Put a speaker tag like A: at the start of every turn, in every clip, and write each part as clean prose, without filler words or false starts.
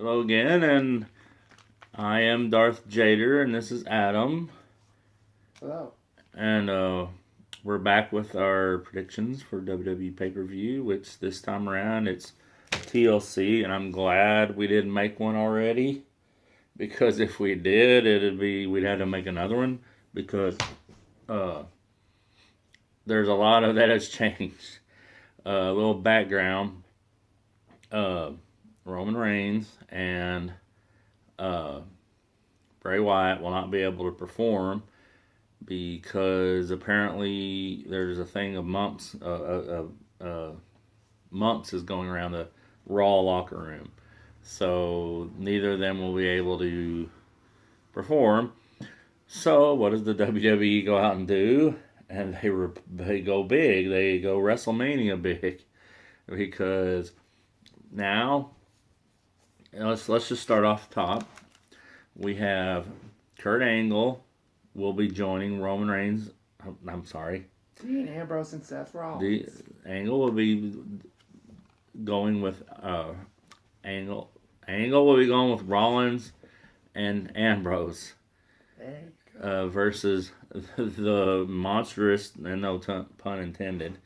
A: Hello again, and I am Darth Jader, and this is Adam.
B: Hello.
A: And we're back with our predictions for WWE pay-per-view, which this time around it's TLC, and I'm glad we didn't make one already, because if we did, we'd have to make another one, because there's a lot of that has changed. A little background. Roman Reigns and Bray Wyatt will not be able to perform because apparently there's a thing of mumps. Mumps is going around the Raw locker room, so neither of them will be able to perform. So what does the WWE go out and do? And they go big. They go WrestleMania big because now. Let's just start off the top. We have Kurt Angle will be joining Roman Reigns. I'm sorry.
B: Dean Ambrose and Seth Rollins.
A: The Angle will be going with Angle. Angle will be going with Rollins and Ambrose versus the monstrous, and no pun intended,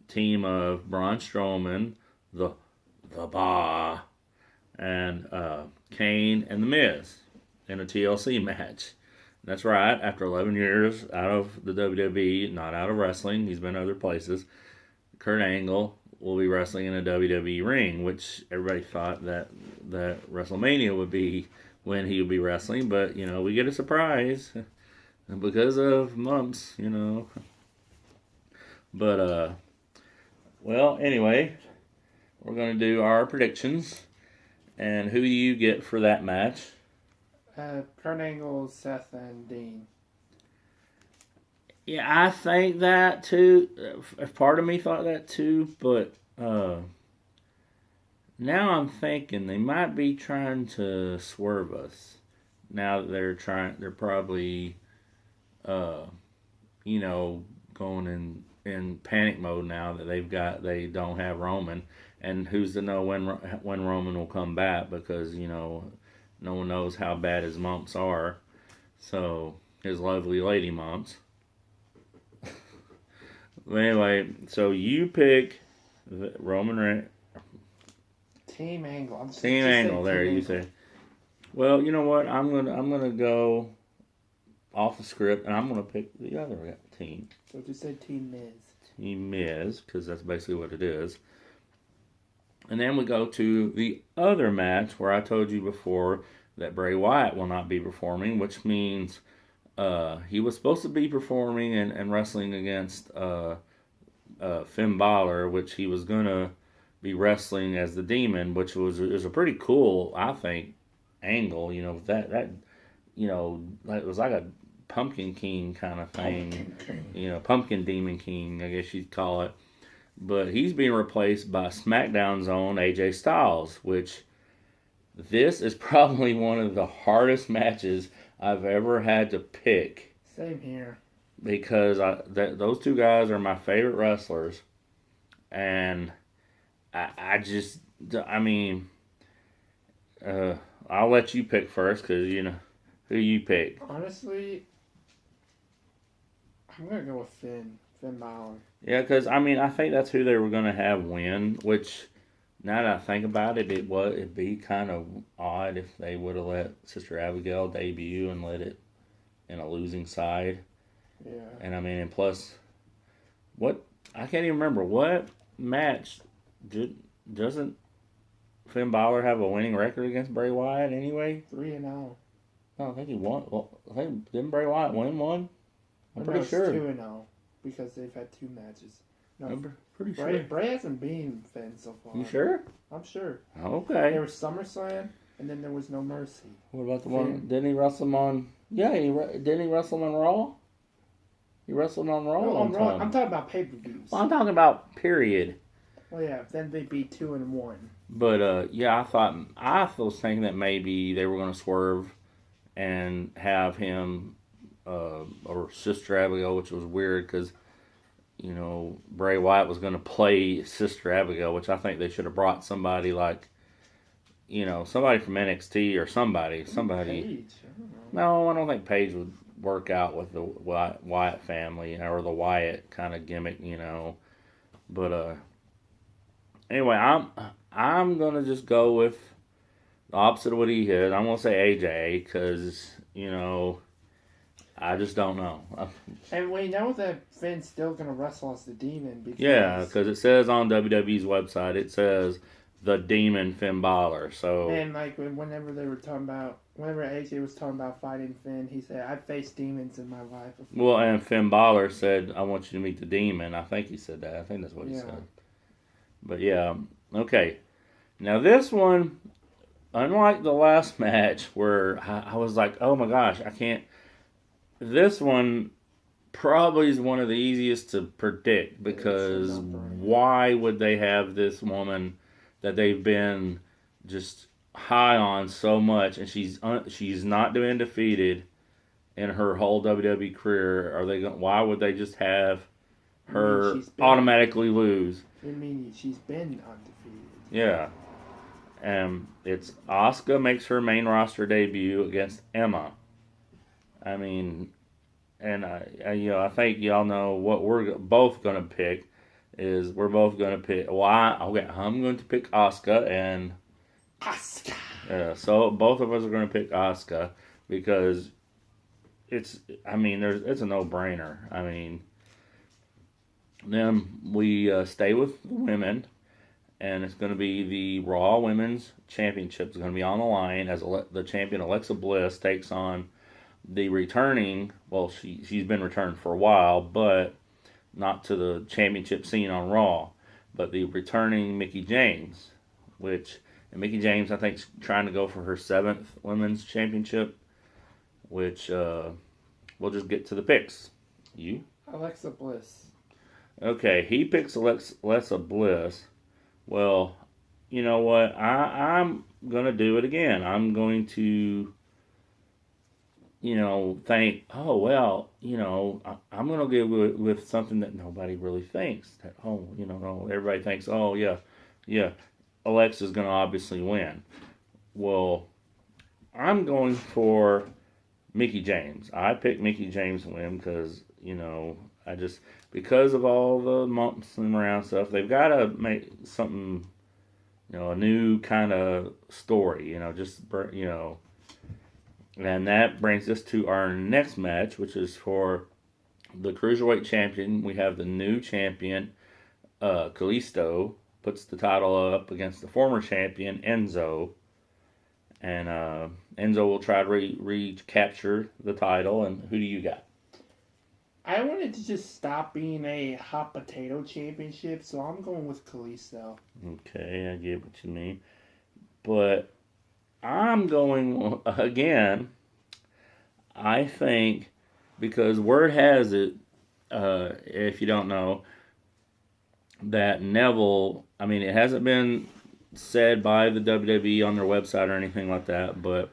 A: team of Braun Strowman, the Bar, and Kane and The Miz in a TLC match. That's right, after 11 years out of the WWE, not out of wrestling, he's been other places, Kurt Angle will be wrestling in a WWE ring, which everybody thought that WrestleMania would be when he would be wrestling, but, we get a surprise because of mumps, But, well, anyway, we're going to do our predictions. And who do you get for that match?
B: Kurt Angle, Seth, and Dean.
A: Yeah, I think that too. Part of me thought that too, but now I'm thinking they might be trying to swerve us. Now that they're probably, going in panic mode now that they don't have Roman. And who's to know when Roman will come back, because, no one knows how bad his mumps are. So, his lovely lady mumps. Anyway, so you pick Roman Reigns.
B: Team Angle.
A: Team Angle, there you say. Well, you know what? I'm gonna go off the script, and I'm gonna pick the other team.
B: So just say Team Miz.
A: Team Miz, because that's basically what it is. And then we go to the other match where I told you before that Bray Wyatt will not be performing, which means he was supposed to be performing and wrestling against Finn Balor, which he was going to be wrestling as the Demon, which was a pretty cool, I think, angle. That it was like a Pumpkin King kind of thing. Pumpkin Demon King, I guess you'd call it. But he's being replaced by SmackDown's own AJ Styles, which this is probably one of the hardest matches I've ever had to pick.
B: Same here.
A: Because those two guys are my favorite wrestlers. And I'll let you pick first, because, who you pick.
B: Honestly, I'm going to go with Finn Balor.
A: Yeah, because, I think that's who they were going to have win, which, now that I think about it, it'd be kind of odd if they would have let Sister Abigail debut and let it in a losing side.
B: Yeah.
A: And plus, I can't even remember, what match doesn't Finn Balor have a winning record against Bray Wyatt anyway?
B: 3-0.
A: I don't think he won. Well, didn't Bray Wyatt win one? I'm pretty sure.
B: 2-0. Because they've had 2 matches. No,
A: I'm pretty sure.
B: Bray hasn't beaten Finn so far.
A: You sure?
B: I'm sure.
A: Okay.
B: There was SummerSlam, and then there was No Mercy.
A: What about the one? Didn't he wrestle him on? Yeah, didn't he wrestle on Raw? He wrestled on Raw.
B: No, on Raw. I'm talking about pay-per-views.
A: Well, I'm talking about period.
B: Well, yeah. Then they beat 2-1.
A: But yeah, I was thinking that maybe they were going to swerve and have him or Sister Abigail, which was weird because, you know, Bray Wyatt was going to play Sister Abigail, which I think they should have brought somebody like, somebody from NXT or somebody.
B: Paige. I don't know.
A: No, I don't think Paige would work out with the Wyatt family or the Wyatt kind of gimmick. But anyway, I'm gonna just go with the opposite of what he is. I'm gonna say AJ because I just don't know.
B: And we know that Finn's still gonna wrestle as the Demon
A: Because it says on WWE's website, it says the Demon Finn Balor. So
B: and like whenever AJ was talking about fighting Finn, he said, "I've faced demons in my life."
A: well, and Finn Balor said, "I want you to meet the Demon." I think he said that. I think that's what he said. But yeah, okay. Now this one, unlike the last match where I was like, "Oh my gosh, I can't." This one probably is one of the easiest to predict because why would they have this woman that they've been just high on so much, and she's not been defeated in her whole WWE career? Why would they just have her automatically lose?
B: I mean, she's been undefeated.
A: Yeah, and it's Asuka makes her main roster debut against Emma. I mean, and I think y'all know what we're both gonna pick. We're both gonna pick? Why? Okay, I'm going to pick Asuka, and so both of us are gonna pick Asuka because it's a no-brainer. I mean, then we stay with the women, and it's going to be the Raw Women's Championship is going to be on the line as the champion Alexa Bliss takes on the returning. Well, she's been returned for a while, but not to the championship scene on Raw, but the returning Mickie James, and Mickie James I think is trying to go for her 7th Women's Championship, which we'll just get to the picks. You?
B: Alexa Bliss.
A: Okay, he picks Alexa Bliss. Well, you know what? I'm going to do it again. I'm going to, think, oh, well, I'm going to go with something that nobody really thinks. That, no, everybody thinks, oh, yeah, Alexa's going to obviously win. Well, I'm going for Mickie James. I picked Mickie James to win because, because of all the mumps and around stuff, they've got to make something, a new kind of story, and that brings us to our next match, which is for the Cruiserweight Champion. We have the new champion, Kalisto, puts the title up against the former champion, Enzo. And Enzo will try to recapture the title. And who do you got?
B: I wanted to just stop being a hot potato championship, so I'm going with Kalisto.
A: Okay, I get what you mean. But I'm going, again, I think, because word has it, if you don't know, that Neville, it hasn't been said by the WWE on their website or anything like that, but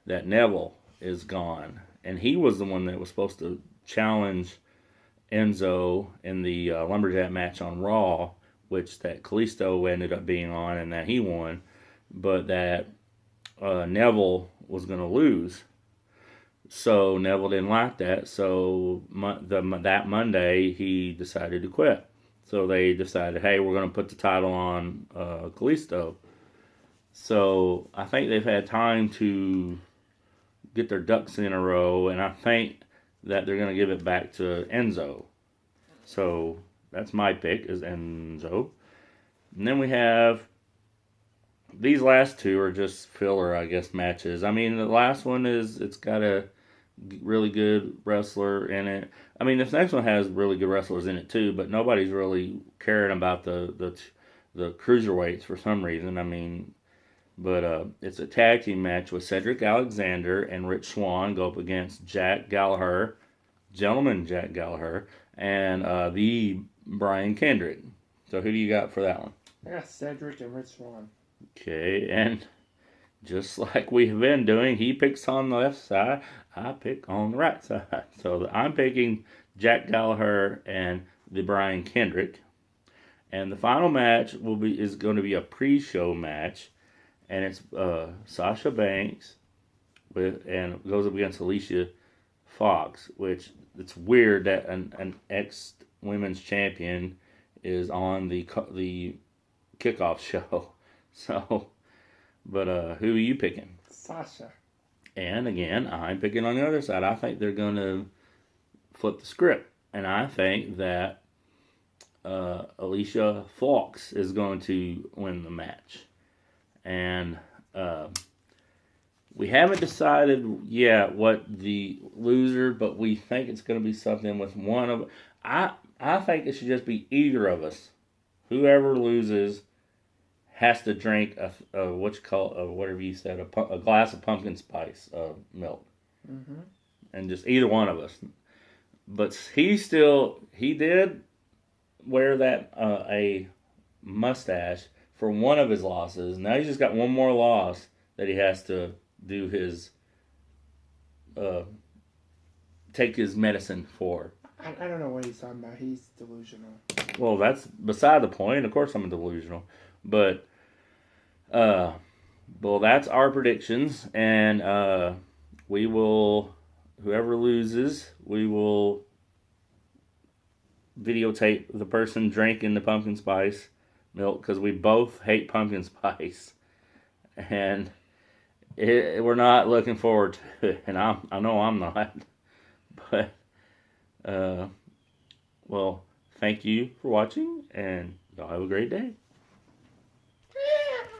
A: that Neville is gone. And he was the one that was supposed to challenge Enzo in the Lumberjack match on Raw, which that Kalisto ended up being on and that he won, but that Neville was going to lose. So Neville didn't like that, so that Monday he decided to quit. So they decided, hey, we're going to put the title on Kalisto. So I think they've had time to get their ducks in a row, and I think that they're going to give it back to Enzo. So that's my pick, is Enzo. And then we have, these last two are just filler, I guess, matches. The last one it's got a really good wrestler in it. This next one has really good wrestlers in it too, but nobody's really caring about the cruiserweights for some reason. But it's a tag team match with Cedric Alexander and Rich Swann go up against Jack Gallagher, and the Brian Kendrick. So who do you got for that one?
B: I got Cedric and Rich Swann.
A: Okay, and just like we have been doing, he picks on the left side, I pick on the right side. So I'm picking Jack Gallagher and the Brian Kendrick. And the final match is going to be a pre-show match. and it's Sasha Banks and goes up against Alicia Fox, which it's weird that an ex women's champion is on the kickoff show. So, but who are you picking?
B: Sasha.
A: And again, I'm picking on the other side. I think they're going to flip the script, and I think that Alicia Fox is going to win the match. And we haven't decided yet what the loser, but we think it's going to be something with one of. I think it should just be either of us. Whoever loses has to drink whatever you said, a glass of pumpkin spice milk, and just either one of us. But he did wear that a mustache for one of his losses. Now he's just got one more loss that he has to do his take his medicine for.
B: I don't know what he's talking about. He's delusional.
A: Well, that's beside the point. Of course, I'm delusional, but well, that's our predictions, and we will. Whoever loses, we will videotape the person drinking the pumpkin spice milk because we both hate pumpkin spice, and we're not looking forward to it. And I know I'm not, but well, thank you for watching, and y'all have a great day.